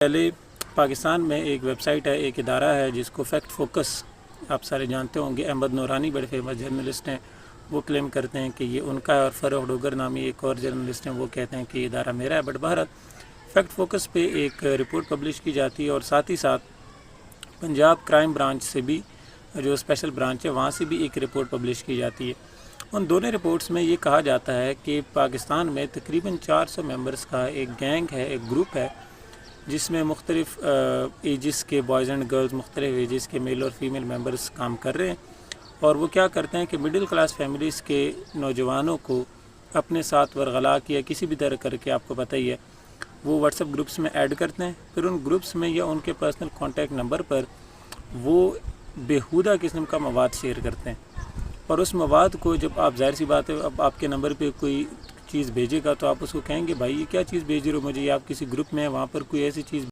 پہلے پاکستان میں ایک ویب سائٹ ہے، ایک ادارہ ہے جس کو فیکٹ فوکس آپ سارے جانتے ہوں گے۔ احمد نورانی بڑے فیمس جرنلسٹ ہیں، وہ کلیم کرتے ہیں کہ یہ ان کا ہے، اور فروغ ڈوگر نامی ایک اور جرنلسٹ ہیں، وہ کہتے ہیں کہ یہ ادارہ میرا ہے۔ بٹ بہرحال فیکٹ فوکس پہ ایک رپورٹ پبلش کی جاتی ہے، اور ساتھ ہی ساتھ پنجاب کرائم برانچ سے بھی، جو اسپیشل برانچ ہے، وہاں سے بھی ایک رپورٹ پبلش کی جاتی ہے۔ ان دونوں رپورٹس میں یہ کہا جاتا ہے کہ پاکستان میں تقریباً 400 ممبرز کا ایک گینگ ہے، ایک گروپ ہے، جس میں مختلف ایجز کے بوائز اینڈ گرلز، مختلف ایجز کے میل اور فیمیل ممبرز کام کر رہے ہیں، اور وہ کیا کرتے ہیں کہ مڈل کلاس فیملیز کے نوجوانوں کو اپنے ساتھ ورغلا کیا کسی بھی طرح کر کے، آپ کو پتہ ہی ہے، وہ واٹس ایپ گروپس میں ایڈ کرتے ہیں، پھر ان گروپس میں یا ان کے پرسنل کانٹیکٹ نمبر پر وہ بیہودہ قسم کا مواد شیئر کرتے ہیں، اور اس مواد کو جب آپ، ظاہر سی بات ہے، اب آپ کے نمبر پہ کوئی چیز بھیجے گا تو آپ اس کو کہیں گے بھائی یہ کیا چیز بھیج رہے ہو مجھے، یا آپ کسی گروپ میں ہیں وہاں پر کوئی ایسی چیز